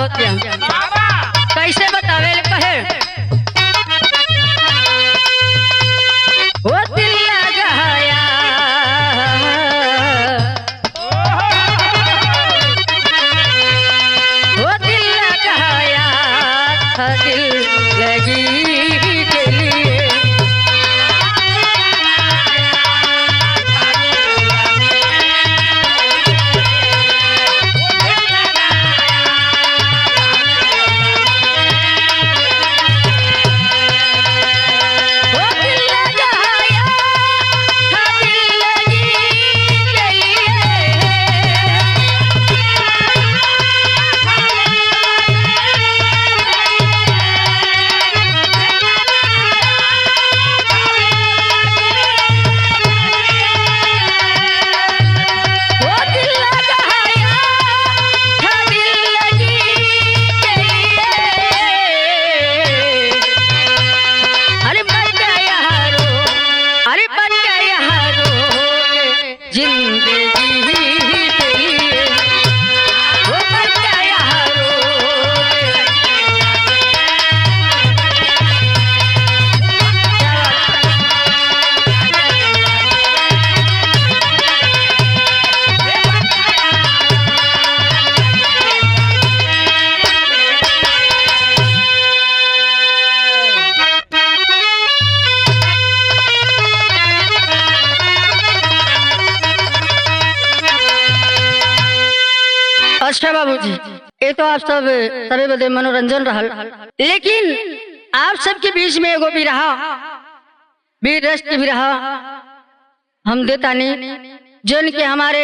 होती है। कैसे बतावे कहे वो दिल लगाया वो दिल लगाया था दिल लगी के लिए अच्छा बाबूजी, ये तो आप सब सभी बदे मनोरंजन रहल, लेकिन आप सबके बीच में एगो भी रहा वीर रस की भी रहा हम देता नहीं जन के हमारे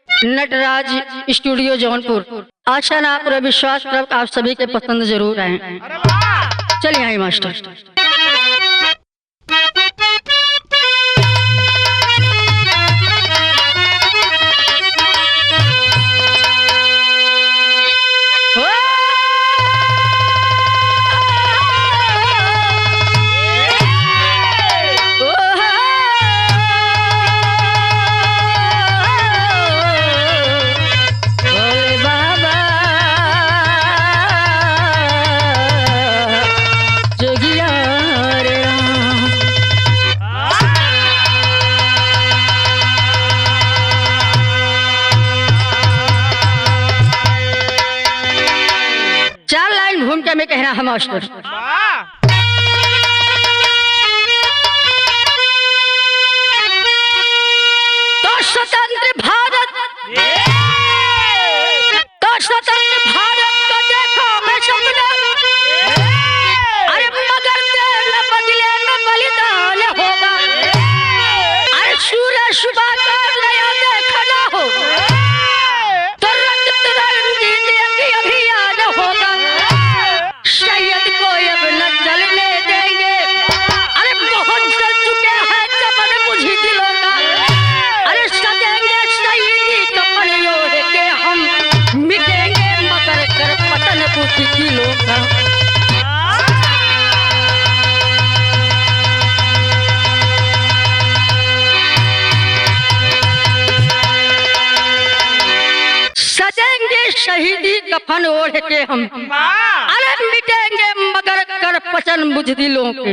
नटराज स्टूडियो जौनपुर। आशा ना पूरा विश्वास आप सभी के पसंद जरूर आए। चलिए आई मास्टर। में कहना है मास्टर। तो स्वतंत्र भारत को देखो मैं सपना, अरे मगर न बदले न बलिदान होगा, अरे सूरज सुबह का नया देखना हो तो रक्त रंगीन अभियान होगा, शहीद को अब न जलने देंगे, अरे बहुत जल चुके हैं कपन मुझे दिलों का, अरे सजेंगे शहीदी कपन ओढ़ के हम, मिटेंगे मकर कर पतन कुछ दिलों का। सजेंगे शहीदी कफन ओढ़ के हम, अरे मिटेंगे मगर कर पचन मुझ दिलों के।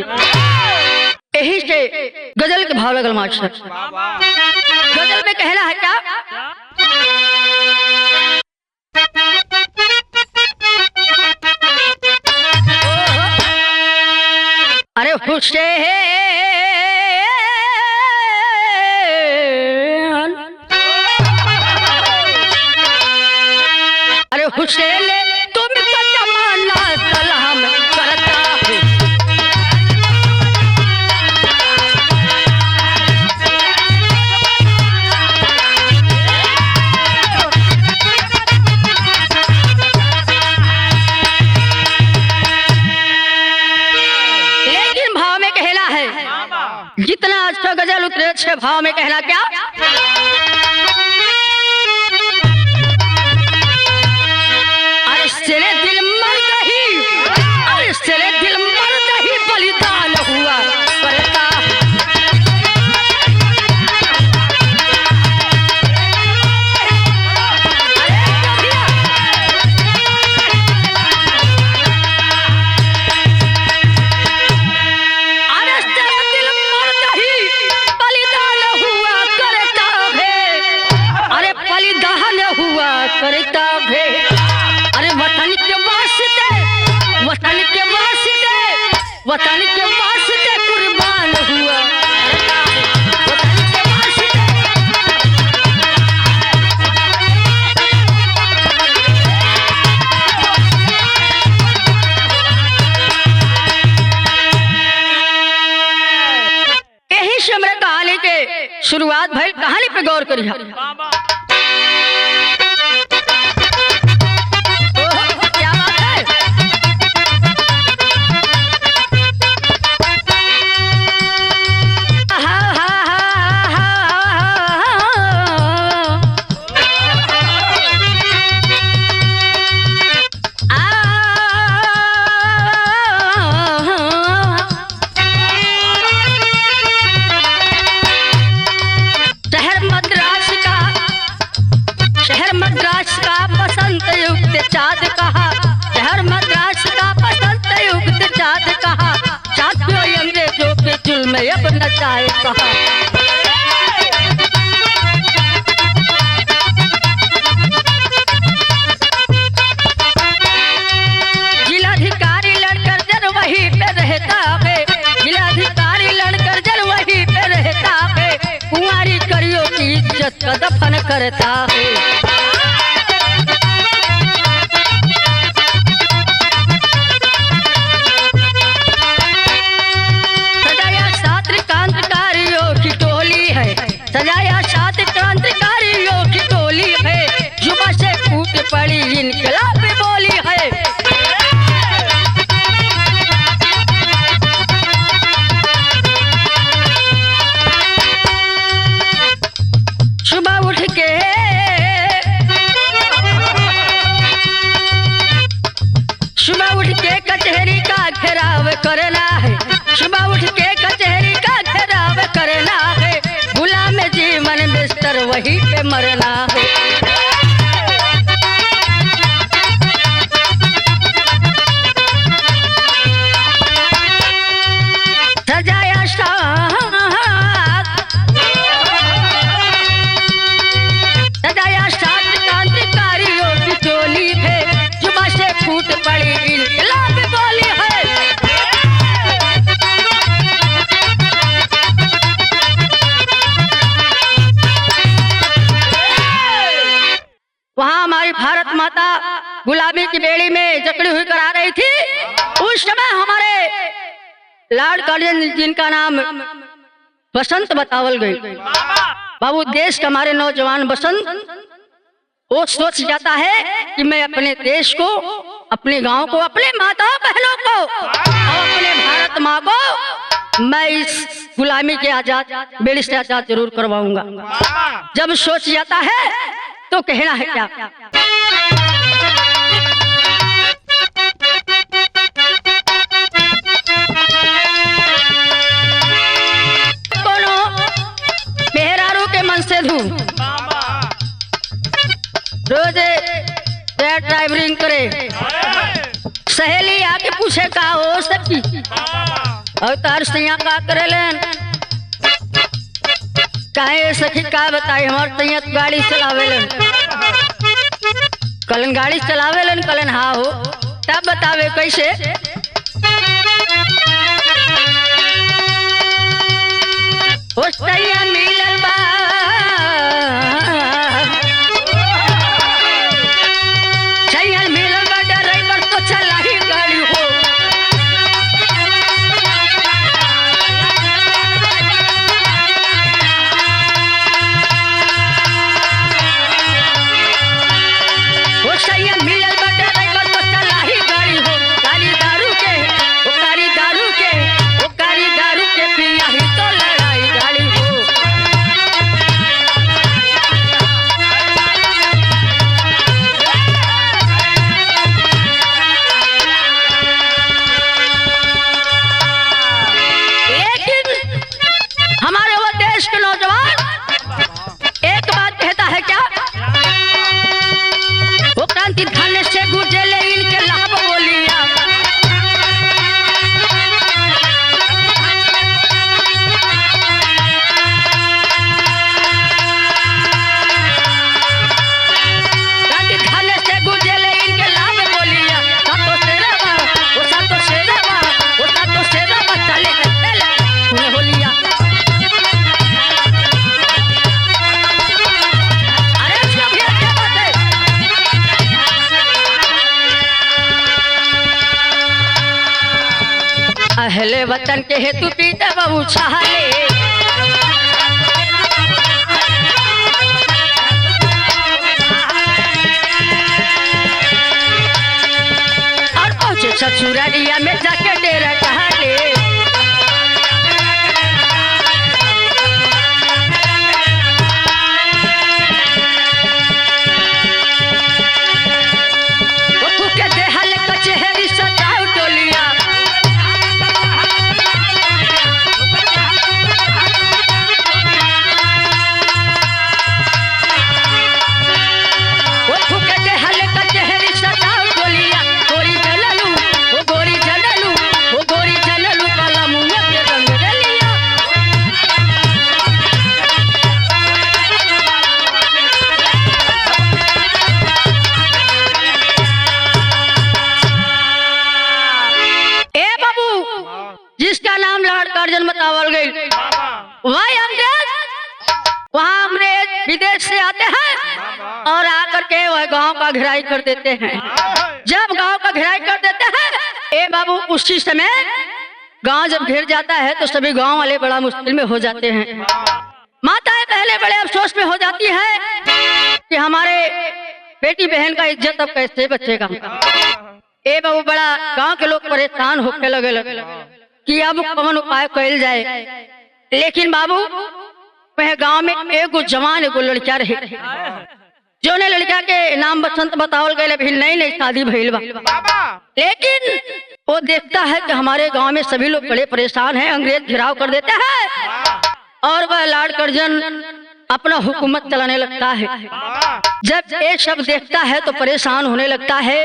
यही से गजल के भाव लगल मास्टर। गजल में कहना है क्या? अरे हुसैन हुसैन तुम का तमन्ना सलाम करता हूँ, लेकिन भाव में कहना है जितना अच्छा गजल उतरे अच्छे भाव में कहना क्या? तेरे दिल मर गई, अरे तेरे दिल मर गई बलिदान हुआ करता, वतन के वास्ते कुर्बान हुआ, वतन के वास्ते। यही से हमरे कहानी के शुरुआत भइल। कहानी पे गौर करिहा। क्या बात है। शहर मद्रास का बसंत युक्त चाँद कहा, शहर मद्रास का बसंत युक्त चाँद कहा, चाँद क्यों अंग्रेजों के जुल्म अब नचाए कहा। जिलाधिकारी लड़कर जन वहीं पे रहता है, जिलाधिकारी लड़कर जन वहीं पे रहता है, कुंवारी करियों की इज्जत का दफन करता है। सजाया सात क्रांतिकारियों की टोली है, सजाया सात क्रांतिकारियों की टोली है, जुबा से फूट पड़ी इनकलाबी बोली है। सुबह उठ के कचहरी का घेराव करना है, सुबह उठ के कचहरी का घेराव करना है, गुलाम जीवन बिस्तर वहीं पे मरना है। सजाया सात क्रांतिकारियों की टोली है, जुबा से फूट पड़ी इनकलाबी बोली है। वहां हमारी भारत माता गुलामी की बेड़ी में जकड़ी हुई करा रही थी। उस समय हमारे लॉर्ड कर्जन जिनका नाम बसंत बतावल गई। बाबू देश का हमारे नौजवान बसंत वो सोच जाता है कि मैं अपने देश को, अपने गांव को, अपने माता बहनों को और अपने भारत माँ को मैं इस गुलामी के आजाद बेड़ी से आजाद जरूर करवाऊंगा। जब सोच जाता है तो कहना है क्या। कोनो मेहरारू के मन से धू रोज ड्राइवरिंग करे, सहेली आके पूछे का हो सकी और तार सैया का करे लेन, काहे सखी का बताई हमार सैया गाड़ी चलावेलन, कलन गाड़ी चलावेलन, कलन हाँ हो, तब बतावे कैसे। ओ सैया मिलल बा ड्राइवर तो चला ही गाड़ी हो, वो सैया मिलल बा ड्राइवर तो चला ही गाड़ी हो, कारी दारू के वो कारी दारू के वो कारी दारू के पिया ही तो लड़ाई गाड़ी हो। हमारे वो देश के नौजवान एक बात कहता है क्या, वो क्रांति धाने से गुजरे इनके लाभ बोलिया, क्रांति धाने से गुजरे इनके लाभ बोलिया, सातो शेरवा वो सातो शेरवा वो सातो शेरवा अहले वतन के हेतु पीते बहु छाले। और पहुंचे ससुरालिया में जाके डेरा टहले। जिसका नाम लॉर्ड कर्जन बतावल गई, वहाँ अंग्रेज विदेश से आते हैं और आकर के वह गांव का घेराई कर देते हैं। जब गांव का घेराई कर देते हैं ए बाबू, उसी समय गांव जब घेर जाता है तो सभी गांव वाले बड़ा मुश्किल में हो जाते हैं। माताएं पहले बड़े अफसोस में हो जाती है कि हमारे बेटी बहन का इज्जत अब कैसे बचेगा। ए बाबू, बड़ा गांव के लोग परेशान होने लगे कि अब कौन उपाय कैल जाए। लेकिन बाबू वह गांव में एगो जवान एगो लड़का रहे, जो ने लड़का के नाम बसंत बतावल गए। अभी नई नई शादी भइल बा, लेकिन वो देखता है कि हमारे गांव में सभी लोग बड़े परेशान हैं, अंग्रेज घेराव कर देते हैं और वह लॉर्ड कर्जन अपना हुकूमत चलाने लगता है। जब ये सब देखता है तो परेशान होने लगता है।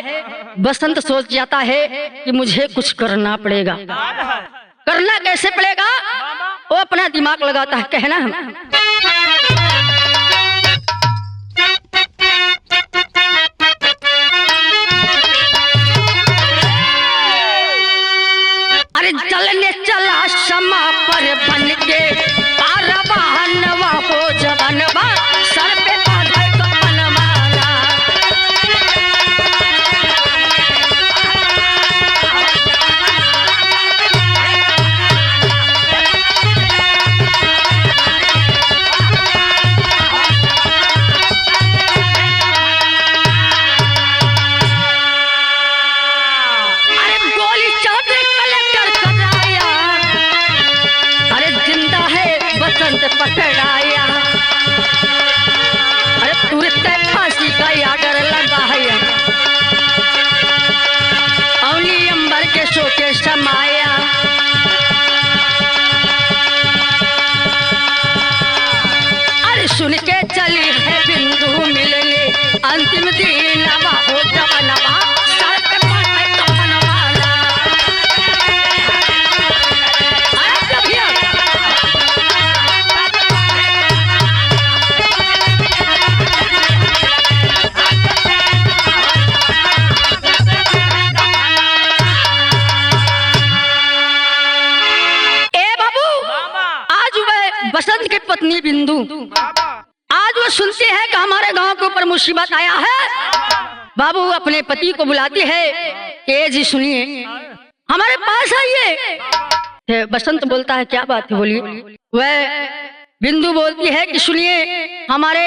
बसंत सोच जाता है कि मुझे कुछ करना पड़ेगा। करना कैसे पड़ेगा, वो अपना दिमाग लगाता है। कहना हम अरे चलने चला समा पर बन के पारवानवा हो जवानवा, सर पे बांधे कफन माला। अरे गोली चौधरी कलेक्टर कराया, अरे जिंदा है बसंत पकड़ाया। अरे तुरंत फांसी का आर्डर लगा है, अवनी अंबर के शोके समाया। अरे सुन के चली है बिंदु मिलने, अंतिम दिन हो जवानवा, सर पे बांधे कफन वाला। बसंत की पत्नी बिंदु आज वो सुनती है कि हमारे गांव के ऊपर मुसीबत आया है। बाबू अपने पति को बुलाती है कि जी सुनिए, हमारे पास आइए। बसंत बोलता है क्या बात है, बोलिए। वह बिंदु बोलती है कि सुनिए, हमारे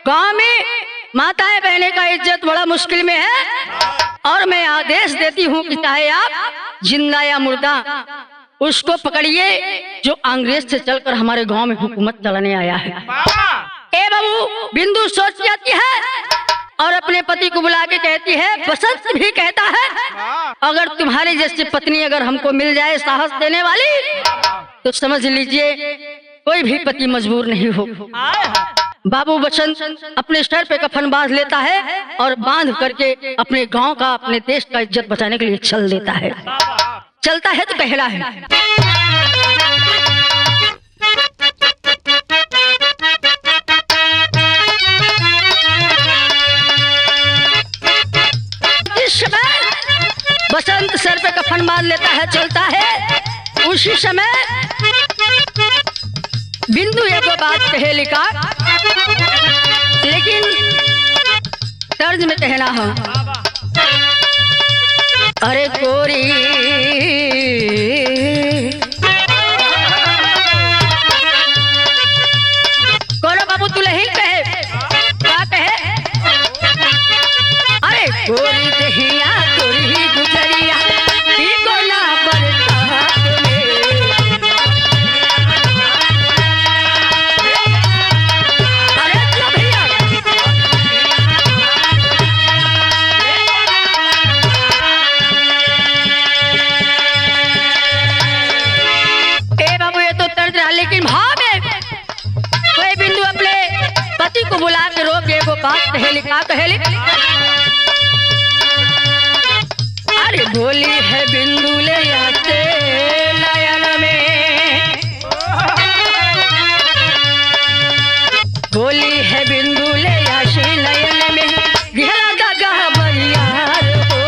गांव में माताएं बहने का इज्जत बड़ा मुश्किल में है और मैं आदेश देती हूँ कि चाहे आप जिंदा या मुर्दा उसको पकड़िए जो अंग्रेज से चलकर हमारे गांव में हुकूमत चलाने आया है। ए बाबू, बिंदु सोच जाती है और अपने पति को बुला के कहती है, बसंत भी कहता है अगर तुम्हारी जैसी पत्नी अगर हमको मिल जाए साहस देने वाली, तो समझ लीजिए कोई भी पति मजबूर नहीं हो। बाबू बसंत अपने सर पे कफन बांध लेता है और बांध करके अपने गांव का, अपने देश का इज्जत बचाने के लिए चल देता है। चलता है तो कहना है, इस समय बसंत सर पे कफन बांध लेता है, चलता है। उसी समय बिंदु एक बात कहे लिखा, लेकिन तर्ज में कहना है, अरे गोरी लेकिन भाव में कोई बिंदु अपने पति को बुला के रोक के वो बात कहेली, का कहेली? अरे बोली है बिंदु ले आते नयन में, बोली है बिंदु ले आशी नयन में, घेरा दगा बरियार हो।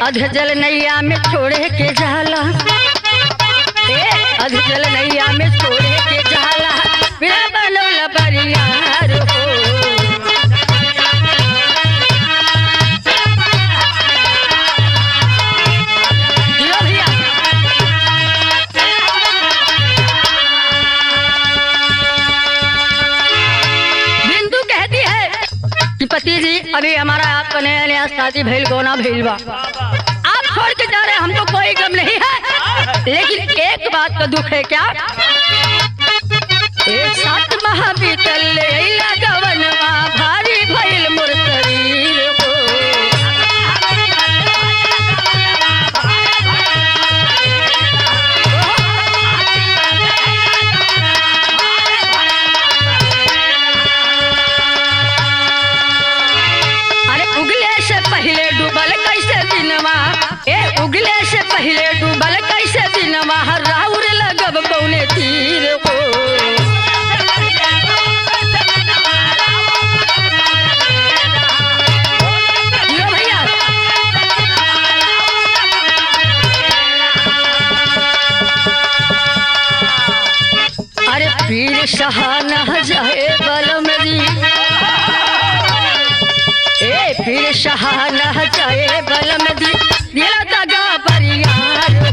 अध जल नैया में छोड़े के जाला, अध जल नैया में छोड़े के जाला, बिना बनल बरियार हो। भैया बिंदु कहती है कि पति जी अभी हमारा आपका नया नया शादी भइल गोना भइल बा, छोड़ के जा रहे, हमको कोई गम नहीं है, लेकिन एक बात का दुख है। क्या? एक 7 माह बीतल लगवनवा, भारी भइल मोर शरीर हो। अरे उगले से पहले डूबल कैसे दिनवा, उगले से पहले डूबल कैसे दिनवा, राउर लगब कौने तीर हो। भैया अरे पीर सहाना जाए बलम दी, पीर सहाना जाए बलम दी, दिला दगा बरियार हो।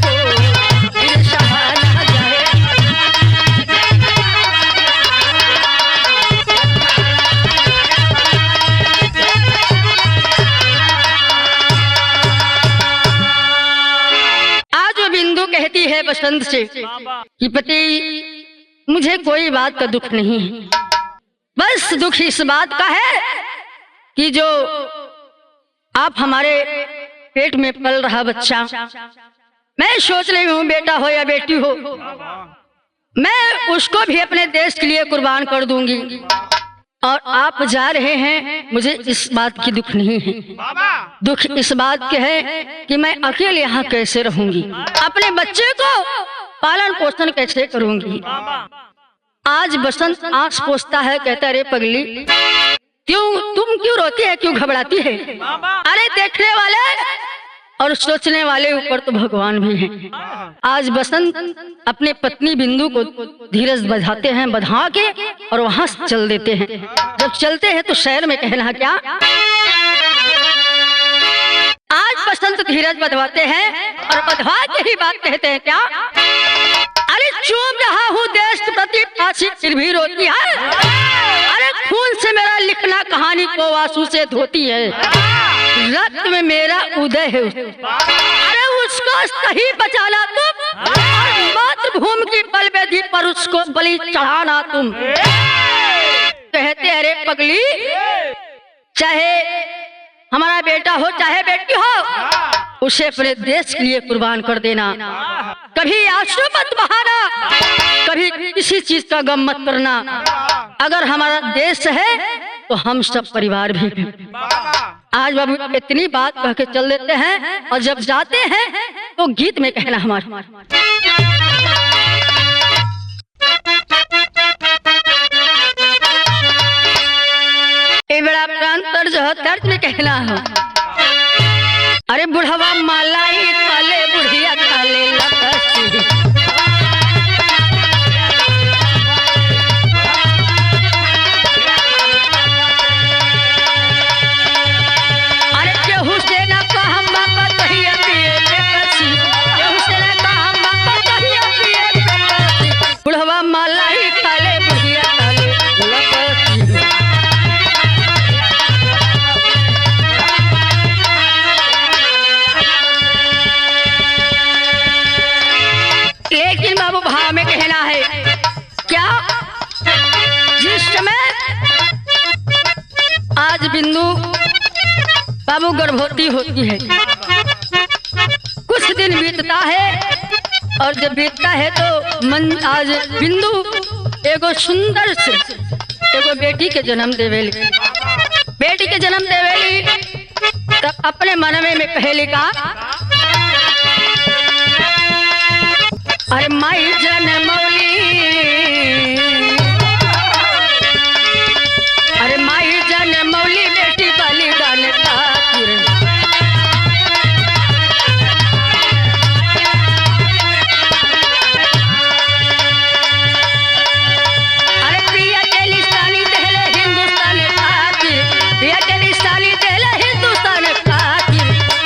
पीर सहाना जाए आज वो बिंदु कहती है बसंत से कि पति मुझे कोई बात का दुख नहीं है, बस दुख इस बात का है कि जो आप हमारे पेट में पल रहा बच्चा, मैं सोच रही हूँ बेटा हो या बेटी हो, मैं उसको भी अपने देश के लिए कुर्बान कर दूंगी। और आप जा रहे हैं, मुझे इस बात की दुख नहीं है, दुख इस बात के है कि मैं अकेले यहाँ कैसे रहूंगी, अपने बच्चे को पालन पोषण कैसे करूंगी। आज बसंत आंख पोछता है, कहता रे पगली क्यों, तुम क्यों रोती है, क्यों घबराती है? अरे देखने वाले और सोचने वाले ऊपर तो भगवान भी हैं। आज बसंत अपने पत्नी बिंदु को धीरज बधाते हैं, बधा के और वहां से चल देते हैं। जब चलते हैं तो शहर में कहना क्या, आज बसंत धीरज बधवाते हैं और बधवा के ही बात कहते हैं क्या, अरे चूम रहा हूँ देश प्रति फांसी फिर भी रोती है, अरे खून से मेरा लिखना कहानी को आंसू से धोती है, रक्त में मेरा उदय है, अरे उसको सही बचाना तुम, और मातृभूमि की बलवेदी पर उसको बलि चढ़ाना तुम। कहते अरे पगली चाहे हमारा बेटा हो चाहे बेटी हो, उसे अपने देश के लिए कुर्बान कर देना, कभी आंसू मत बहाना, कभी किसी चीज का गम मत करना। अगर हमारा देश है तो हम सब परिवार भी हैं। आज बाबू इतनी बात कह के चल देते हैं और जब जाते हैं तो गीत में कहना हमारा, ये बड़ा प्रांतर जो है तर्ज में कहना हो, अरे बुढ़वा मालाई काले बुढ़िया काले लकसी, अरे केहू से ना कहा बाबा कहिया पिए बेकसी, केहू से ना कहा बाबा कहिया पिए बेकसी, बुढ़वा मालाई काले बुढ़िया काले लकसी। लेकिन बाबू भाव में कहना है, बिंदु बाबू गर्भवती होती है। कुछ दिन बीतता है और जब बीतता है तो आज बिंदु एगो सुंदर से एगो बेटी के जन्म देवेली। बेटी के जन्म देवेली तब अपने मन में कहेली का, अरे माई जनमौली, अरे माई जनमौली बेटी बलिदान खातिर। अरे प्रिया के निशानी देले हिंदुस्तान खातिर, प्रिया के निशानी देले हिंदुस्तान खातिर,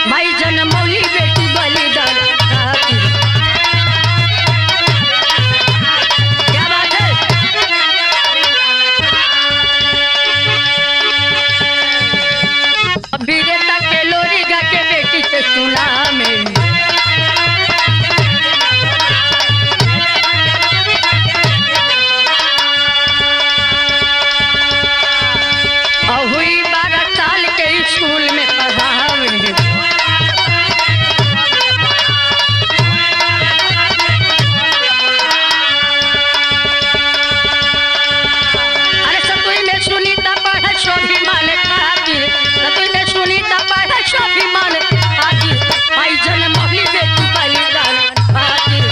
माई जनमौली बेटी बलिदान खातिर। क्या बात है? वीरता के लोरी गा के बेटी के सुना में, और हुई 12 साल के स्कूल में पढ़ावे। अरे सतुई में सुनीता पढ़े स्वाभिमान खातिर, सतुई में सुनीता पढ़े स्वाभिमान खातिर, माई जनमौली बेटी बलिदान खातिर।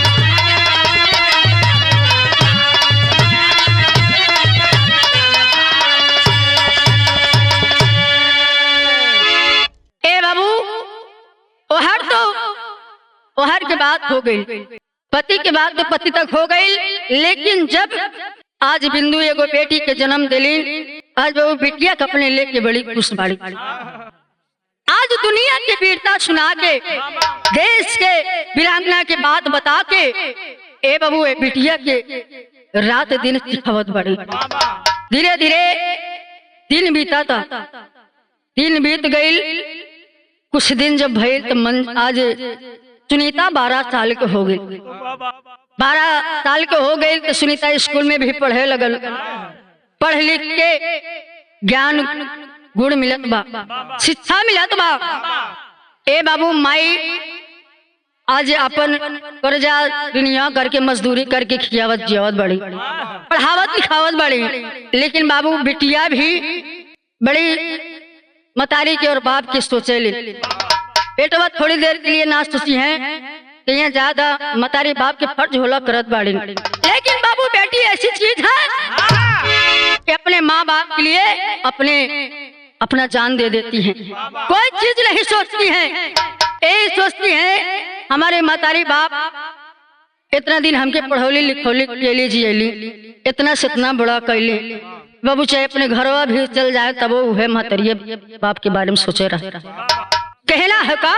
ए बाबू ओहर के बात हो गई, पति के बाद तो पति तक हो गई, लेकिन जब आज बिंदु एगो बेटी के जन्म दिली, आज वो बिटिया के अपने लेके बड़ी खुश बाड़ी। आज दुनिया की वीरता सुना के, देश के वीरांगना के बात बता के, ए बाबू ए बिटिया के रात दिन सिखावत बड़ी। धीरे धीरे दिन बीता था, दिन बीत गई। कुछ दिन जब भइल तो मन आज सुनीता 12 साल के हो गई। 12 साल के हो गई तो सुनीता स्कूल में भी पढ़े लगल। पढ़ लिख के ज्ञान गुण मिलत बा, शिक्षा मिलत बा। ए बाबू माई आज अपन कर्जा दुनिया करके मजदूरी करके खियावत जियावत बड़ी, पढ़ावत लिखावत बड़ी। लेकिन बाबू बिटिया भी बड़ी मतारी के और बाप के सोचे ले। बेटवा थोड़ी देर के लिए ना सोची है कि यहाँ ज्यादा मतारी बाप के फर्ज होला करत बाड़ी। लेकिन बाबू बेटी ऐसी चीज है कि अपने माँ बाप के लिए अपना जान दे देती हैं। कोई चीज नहीं सोचती हैं, यही सोचती हैं हमारे मतारी बाप इतना दिन हमके पढ़ौली लिखौली केली जियली, इतना से इतना बड़ा कैली। बाबू चाहे अपने घरवा भी चल जाए तब वो है महतरिये बाप के बारे में सोचे रहे। कहना है का,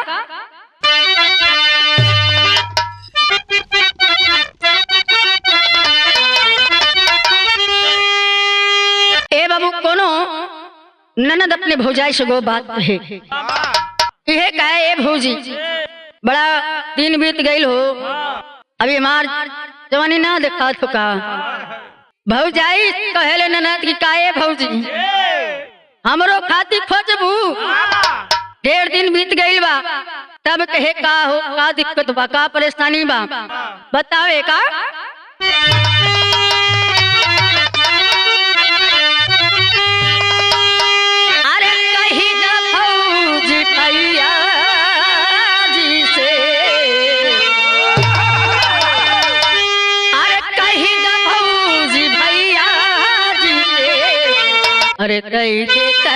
ए बाबू कोनो ननद अपने भौजाई से गो बात है, यह कहे ए भौजी बड़ा दिन बीत गई हो, अभी हमार जवानी ना देखा तो का। भौजाई कहेले ननद की काहे भौजी हमरो खाती खोजबू, 1.5 दिन बीत गई बा, तब कहे का हो, का दिक्कत बा, का परेशानी बा, बतावे का। अरे कही जा भौजी भैया जी से, अरे कही जा भौजी भैया जी से, अरे कही देते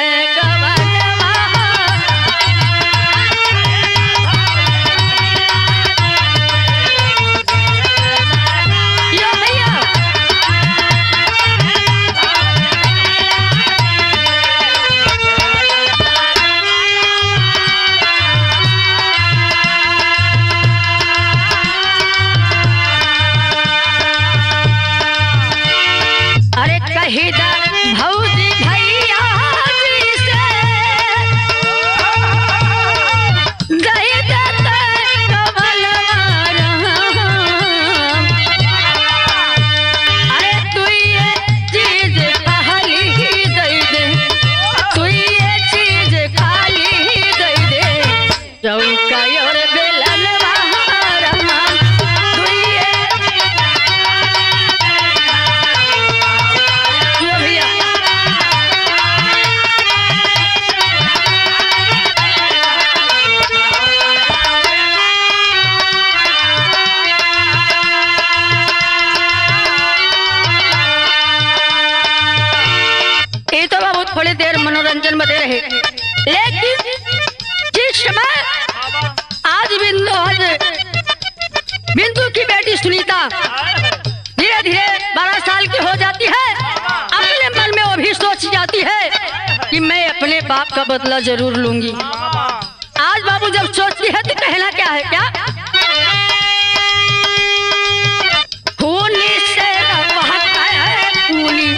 भौजी भैया जी से गई अरे तू ये चीज पहली ही दे दे, तू ये मनोरंजन में दे रहे। लेकिन जिस समय आज बिंदु की बेटी सुनीता धीरे धीरे 12 साल की हो जाती है, अपने मन में वो भी सोच जाती है कि मैं अपने बाप का बदला जरूर लूंगी। आज बाबू जब सोचती है तो कहना क्या है, क्या खूनी से रवाता है खूनी,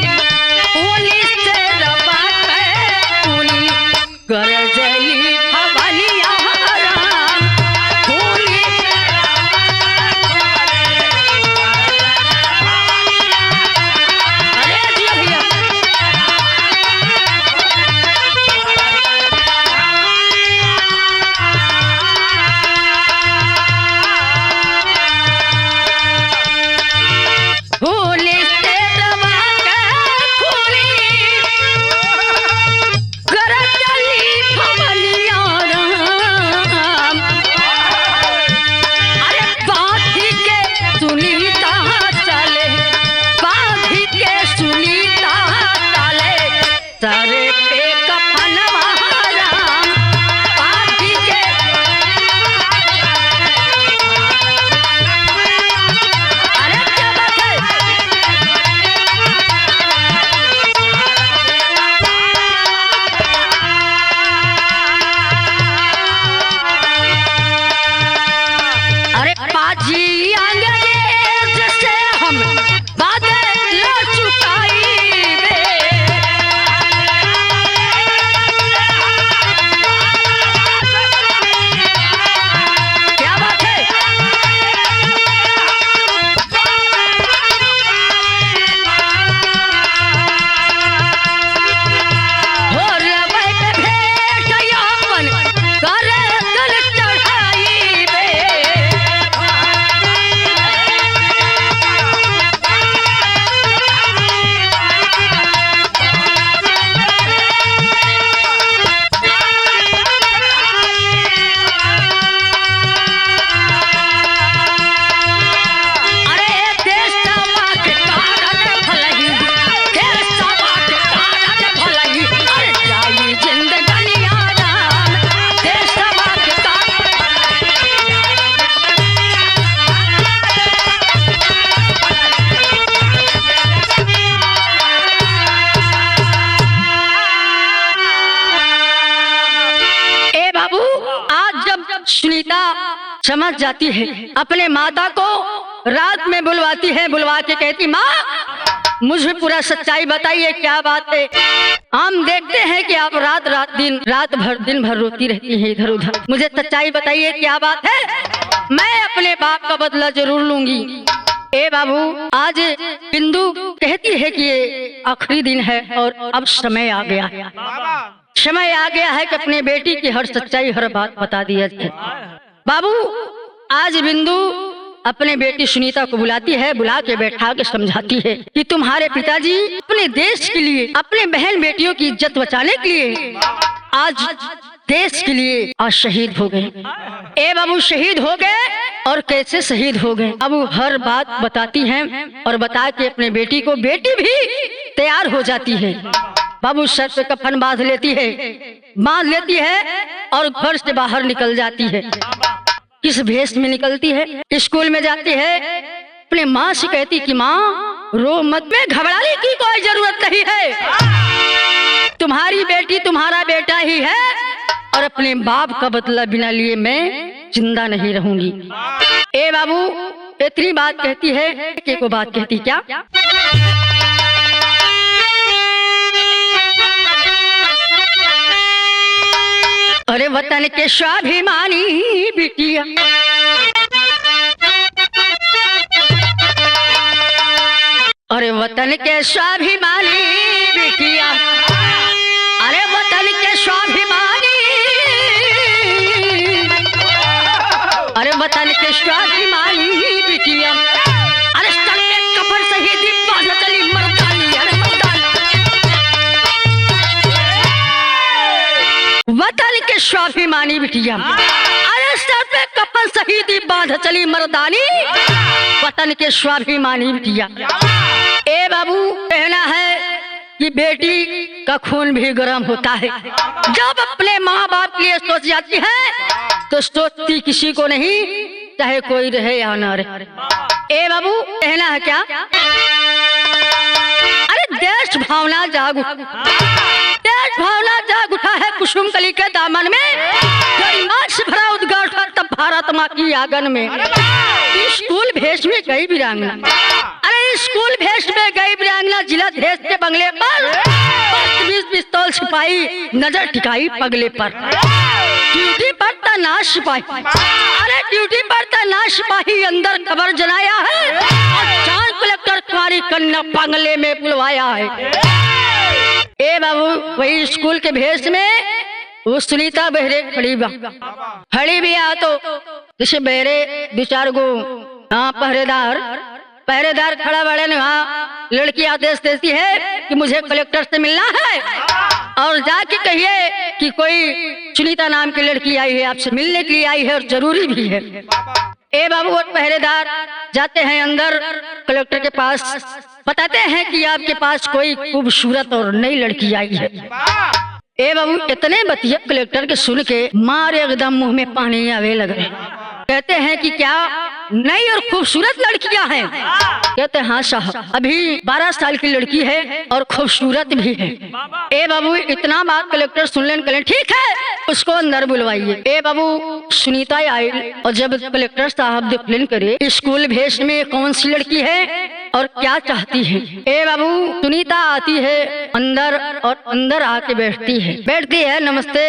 खूनी से रवाता है खूनी, गरजली भवनिया राम, खूनी अरे जी भैया सुनीता समझ जाती है, अपने माता को रात में बुलवाती है, बुलवा के कहती माँ मुझे पूरा सच्चाई बताइए, क्या बात है। हम देखते हैं कि आप रात भर दिन भर रोती रहती हैं इधर उधर, मुझे सच्चाई बताइए क्या बात है, मैं अपने बाप का बदला जरूर लूंगी। ए बाबू आज बिंदु कहती है कि ये आखिरी दिन है और अब समय आ गया है, समय आ गया है कि अपने बेटी की हर सच्चाई हर बात बता दिया जाए। बाबू आज बिंदु अपने बेटी सुनीता को बुलाती है, बुला के बैठा के समझाती है कि तुम्हारे पिताजी अपने देश के लिए, अपने बहन बेटियों की इज्जत बचाने के लिए आज देश के लिए आज शहीद हो गए। ए बाबू शहीद हो गए, और कैसे शहीद हो गए अब हर बात बताती हैं, और बता के अपने बेटी को, बेटी भी तैयार हो जाती है। बाबू सर पे कफन बांध लेती है और घर से बाहर निकल जाती है। किस भेष में निकलती है, स्कूल में जाती है, अपने माँ से कहती कि माँ रो मत, में घबराने की कोई जरूरत नहीं है, तुम्हारी बेटी तुम्हारा बेटा ही है, और अपने बाप का बदला बिना लिए मैं जिंदा नहीं रहूंगी। ए बाबू इतनी बात कहती है कि को बात कहती क्या, अरे वतन के स्वाभिमानी बिटिया, अरे वतन के स्वाभिमानी बिटिया, अरे वतन के स्वाभिमानी, अरे वतन के स्वाभिमानी बिटिया, अरे सर पे कफन शहीदी बांध चली मर्दानी, अरे मर्दानी वतन के स्वाभिमानी बिटिया, अरे सर पे कफन शहीदी बांध चली मर्दानी, वतन के स्वाभिमानी बिटिया। ए बाबू कहना है कि बेटी का खून भी गर्म होता है। जब अपने माँ बाप के लिए सोच जाती है तो सोचती किसी को नहीं, चाहे कोई रहे या ना रहे। ए बाबू, कहना है क्या? अरे देश भावना जाग उठा, देश भावना जाग उठा है कुसुम कली के दामन में, गरिमा से भरा उद्गार था तब भारत माँ की आंगन में। स्कूल भेष में गई वीरांगना, अरे स्कूल भेष में गई वीरांगना, जिला देश के बंगले पर 20 पिस्तौल सिपाही नजर टिकाई पगले पर। ड्यूटी पर तैनात सिपाही, अरे ड्यूटी पर तैनात सिपाही अंदर खबर जलाया है और चार कलेक्टर कुमारी कन्या बंगले में बुलवाया है। ए बाबू, वही स्कूल के भेष में वो सुनीता बहरे खड़ी भी आ, तो जैसे बहरे दो चार गो पहरेदार खड़ा बड़े ने, वहाँ लड़की आदेश देती है कि मुझे कलेक्टर से मिलना है और जाके कहिए कि कोई सुनीता नाम की लड़की आई है, आपसे मिलने के लिए आई है और जरूरी भी है। ए बाबू, वो पहरेदार जाते हैं अंदर कलेक्टर के पास, बताते हैं कि आपके पास कोई खूबसूरत और नई लड़की आई है। ए बाबू, इतने बतिया कलेक्टर के सुन के मारे एकदम मुंह में पानी आवे लगे। कहते हैं कि क्या नई और खूबसूरत लड़कियां हैं? कहते हैं हाँ साहब, अभी 12 साल की लड़की है और खूबसूरत भी है। ए बाबू, इतना बात कलेक्टर सुन लें, कलें ठीक है उसको अंदर बुलवाइए। ए बाबू, सुनीता आई और जब कलेक्टर साहब डिक्लेयर करे स्कूल भेष में कौन सी लड़की है और क्या चाहती है। ए बाबू, सुनीता आती है अंदर और अंदर आके बैठती है, नमस्ते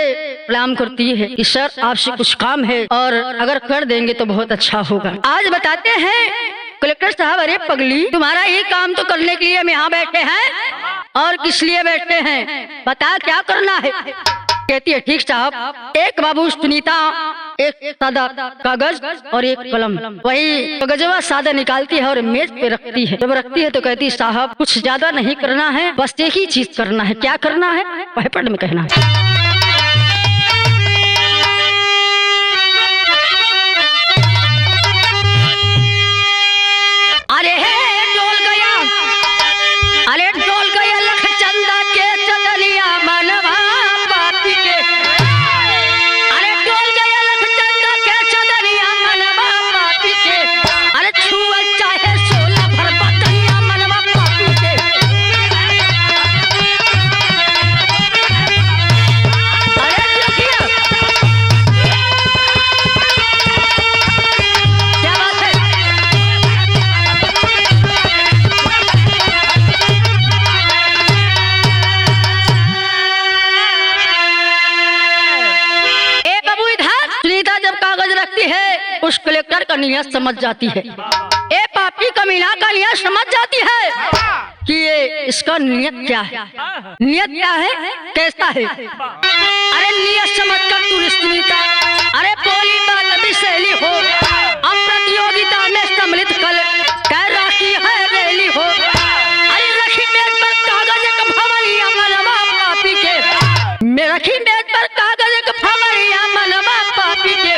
प्रणाम करती है कि सर आपसे कुछ काम है और अगर कर देंगे तो बहुत अच्छा होगा। आज बताते हैं कलेक्टर साहब, अरे पगली, तुम्हारा ये काम तो करने के लिए हम यहाँ बैठे हैं और किस लिए बैठे हैं, बता क्या करना है। कहती है ठीक साहब। एक बाबू सुनीता एक सादा कागज और एक कलम, वही कागजवा सादा निकालती है और मेज पे रखती है। जब रखती है तो कहती है साहब कुछ ज्यादा नहीं करना है, बस एक ही चीज करना है। क्या करना है? पढ़ में कहना है। अरे डोल गया लख चंदा के चदनिया मनवा पापी के, अरे डोल गया लख चंदा के चदनिया मनवा पापी के, अरे छुआ चाहे 16 भर बदनिया मनवा पापी के। अरे देखिए क्या बात है। है उस कलेक्टर का नियत समझ जाती है, ए पापी कमीना का नियत समझ जाती है कि ये इसका नियत क्या है, नियत क्या है, कैसा है। अरे नियत समझ कर तू सुनीता, अरे बोली बात भी सहेली हो, अब प्रतियोगिता में सम्मिलित कल कह राखी है रैली हो। अरे रखी मेज पर कागज एक भवरिया मनवा पापी के, मैं रखी मेज पर कागज एक भवरिया मनवा पापी के,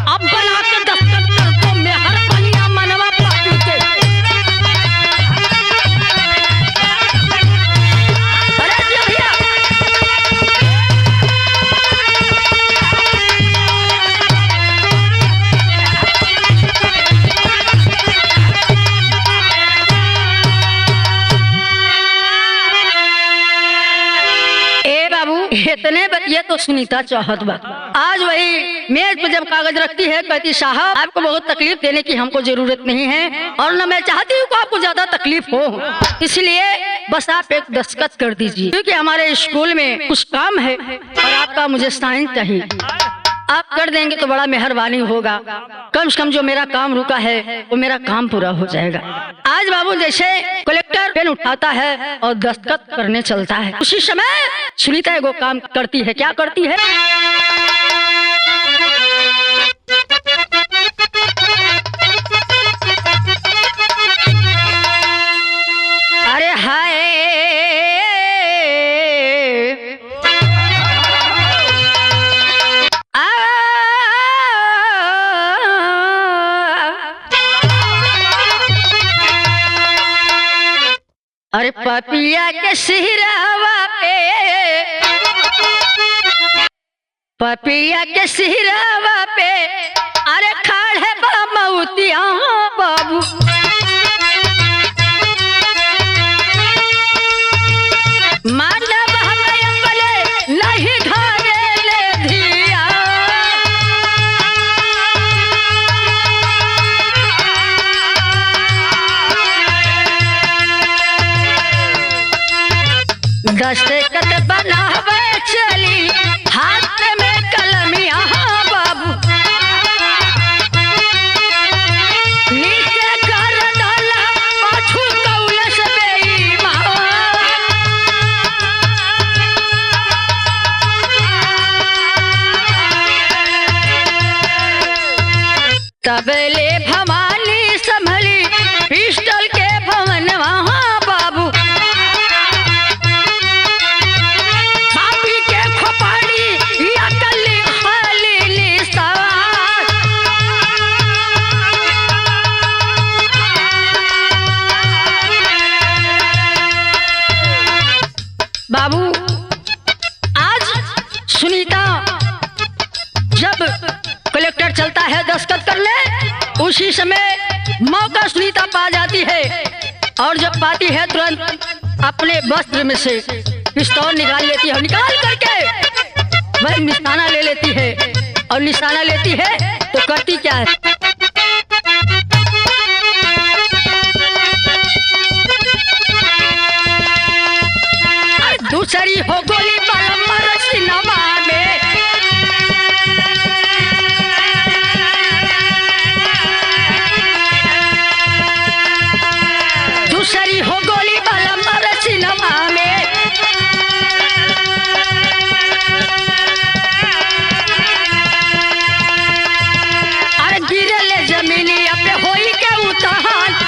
अब बना के दस्तखत कर दो मैं हर बनिया मनवा पापी के। अरे भैया इतने ये तो सुनीता चाहत बा। आज वही मेज पे जब कागज रखती है कहती साहब आपको बहुत तकलीफ देने की हमको जरूरत नहीं है और न मैं चाहती हूँ कि आपको ज्यादा तकलीफ हो, इसलिए बस आप एक दस्तखत कर दीजिए क्योंकि हमारे स्कूल में कुछ काम है और आपका मुझे साइन चाहिए। आप कर देंगे तो बड़ा मेहरबानी होगा, कम से कम जो मेरा काम रुका है वो मेरा काम पूरा हो जाएगा। आज बाबू जैसे कलेक्टर पेन उठाता है और दस्तखत करने चलता है, उसी समय सुनीता एगो काम करती है। क्या करती है? अरे पपिया के सिहरावा पे, पपिया के सिहरावा पे अरे खाड़े बामौतिया बाबू। मानव हमें पले नहीं धारे ले धिया, दस्तखत बनावे चली हाथ में कलमिया बाबू। नीचे कर डाला पाछू कौलस बेईमान, तबले भवानी संभली पिस्टल के भवन वहां बाबू। बाबू आज सुनीता जब कलेक्टर चलता है दस्तखत करने, उसी समय मौका सुनीता पा जाती है और जब पाती है तुरंत अपने वस्त्र में से पिस्तौल निकाल लेती है। निकाल करके वह निशाना ले लेती है और निशाना लेती है तो करती क्या है, दूसरी हो गोली बरमर सिनेमा में। दूसरी हो गोली बरमर सिनेमा में। अरे गिरले जमीनी पे होई के उतान,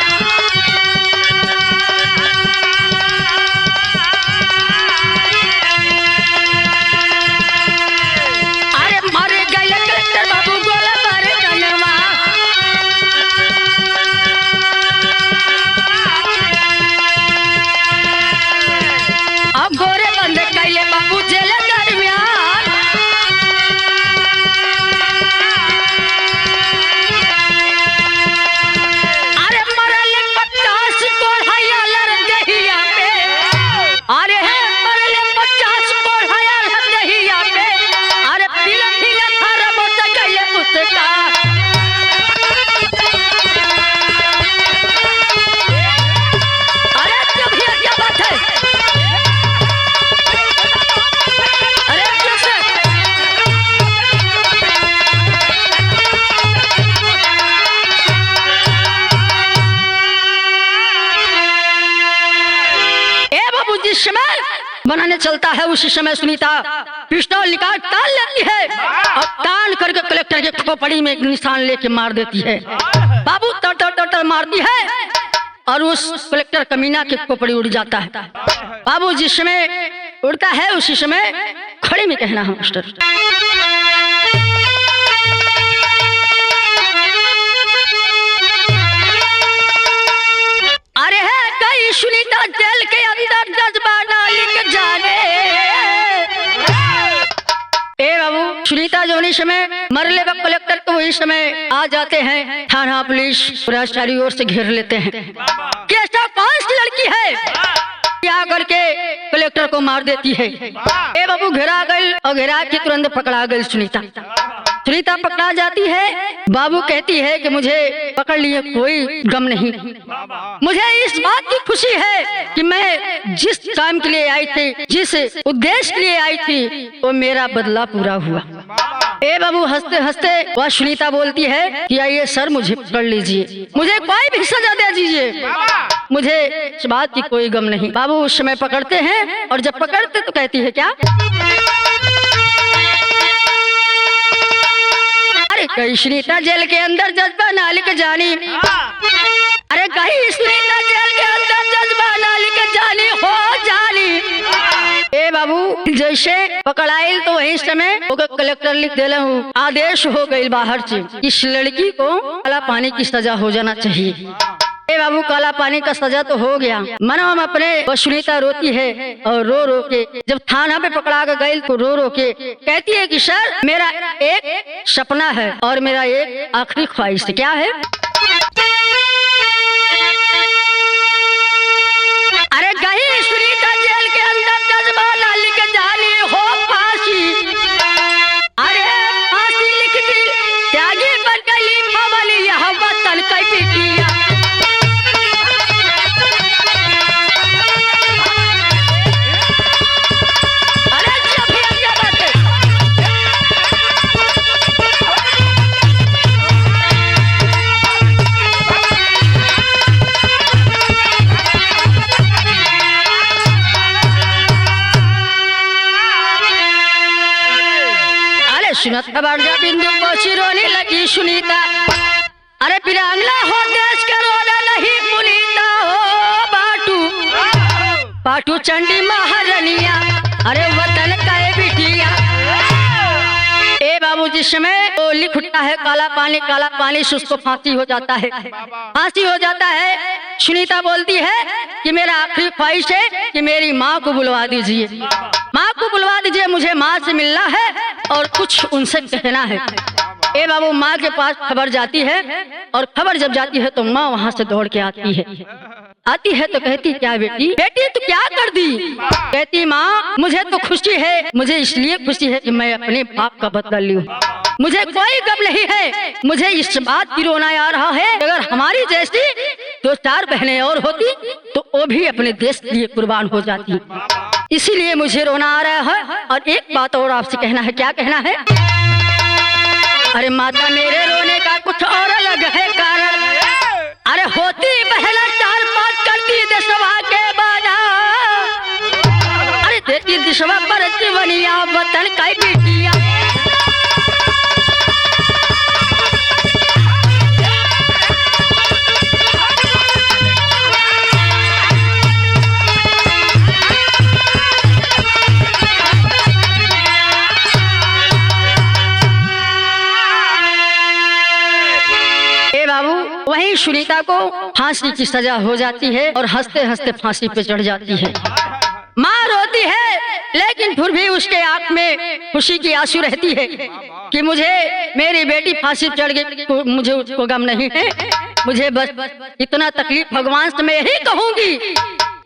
जिस समय बनाने चलता है उसी समय सुनीता पिस्तौल निकाल तान लेती है और तान करके कलेक्टर के खोपड़ी में निशान लेके मार देती है। बाबू तर तर तर तर मारती है और उस कलेक्टर कमीना के खोपड़ी उड़ जाता है। बाबू जिस समय उड़ता है उसी समय खड़े में कहना है मास्टर, अरे है कई सुनीता जेल के अंदर जज्बाना लिख जाने। ए बाबू सुनीता जो उन्हीं समय मरले वक्त कलेक्टर को वही समय आ जाते हैं, थाना पुलिस पूरा चारों ओर से घेर लेते हैं कि ऐसा कौन सी लड़की है क्या करके कलेक्टर को मार देती है। ए बाबू घेरा गई और घेरा के तुरंत पकड़ा गई सुनीता। सुनीता पकड़ा जाती है। बाबू कहती है कि मुझे पकड़ लिए कोई गम नहीं, मुझे इस बात की खुशी है कि मैं जिस काम के लिए आई थी, जिस उद्देश्य के लिए आई थी, वो मेरा बदला पूरा हुआ। ए बाबू हंसते हंसते वह सुनीता बोलती है कि आइए सर मुझे पकड़ लीजिए, मुझे कोई भी सजा दे दीजिए, मुझे इस बात की कोई गम नहीं। बाबू उस समय पकड़ते हैं और जब पकड़ते तो कहती है क्या, अरे कहीं सुनीता जेल के अंदर जज्बा ना लिख जानी, अरे कहीं सुनीता जेल के अंदर जज्बा ना लिख जानी हो जानी। ए बाबू जैसे पकड़ाइल तो वही समय कलेक्टर लिख दे हूँ, आदेश हो गई बाहर से, इस लड़की को काला पानी की सजा हो जाना चाहिए। ए बाबू काला पानी का सजा तो हो गया। मनवा में अपने वो सुनीता रोती है और रो रो के जब थाना पे पकड़ा के गई तो रो रो के कहती है कि सर मेरा एक सपना है और मेरा एक आखिरी ख्वाहिश है। क्या है? अरे गई सुनीता जेल के अंदर जजमाना लिख जानी हो फांसी। अरे फांसी लिख दी त्यागी बन गई भवली यह वतन कई बिटिया। सुनत खबर जा बिंदु पोछी रोने लगी सुनीता। अरे बिरांगला हो देश का रोना नहीं पुनीता हो बाटू पाटू चंडी महारनिया। अरे वतन का है बिटिया। ए बाबू जिस समय वो लिख उठता है काला पानी से उसको फांसी हो जाता है। फांसी हो जाता है। सुनीता बोलती है कि मेरा आखिरी ख्वाहिश है कि मेरी माँ को बुलवा दीजिए, माँ को बुलवा दीजिए, मुझे माँ से मिलना है और कुछ उनसे कहना है। ए बाबू माँ के पास खबर जाती है और खबर जब जाती है तो माँ वहाँ से दौड़ के आती है तो कहती क्या बेटी तू क्या कर दी? कहती माँ मुझे तो खुशी है, मुझे इसलिए खुशी है कि मैं अपने बाप का बदला लूं। मुझे कोई गम नहीं है, मुझे इस बात की रोना आ रहा है अगर हमारी जैसी 2-4 बहनें और होती तो वो भी अपने देश के लिए कुर्बान हो जाती। इसीलिए मुझे रोना आ रहा है। और एक बात और आपसे कहना है। क्या कहना है? अरे माता मेरे रोने का कुछ और अलग है कारण। अरे होती बहना 4-5 करती देशवा के बाना। अरे देती दिशवा पर जीवनिया वतन का बिटिया। वहीं सुनीता को फांसी की सजा हो जाती है और हंसते हंसते फांसी पे चढ़ जाती है। माँ रोती है लेकिन फिर भी उसके आंख में खुशी की आंसू रहती है कि मुझे मेरी बेटी फांसी चढ़ गई, मुझे उसको गम नहीं है। मुझे बस इतना तकलीफ भगवान से मैं यही कहूंगी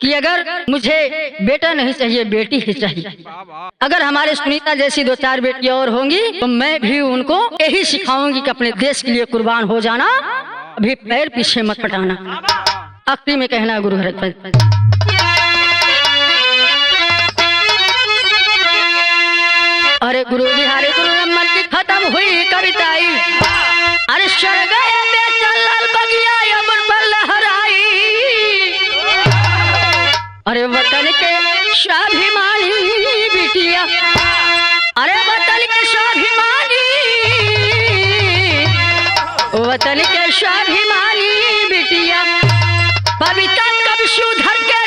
कि अगर मुझे बेटा नहीं चाहिए बेटी ही चाहिए। अगर हमारे सुनीता जैसी 2-4 बेटियां और होंगी तो मैं भी उनको यही सिखाऊंगी कि अपने देश के लिए कुर्बान हो जाना, अभी पैर पीछे मत हटाना। आखिरी में कहना गुरु हरक अरे गुरु बिहारी गुरु मन की खत्म हुई कविताई। अरे शर गए बेचल बगिया अमर पर लहराई। अरे वतन के स्वाभिमानी बिटिया, अरे वतन के स्वाभिमानी, वतन के स्वाभिमानी बिटिया, पवित्र कब सुधर के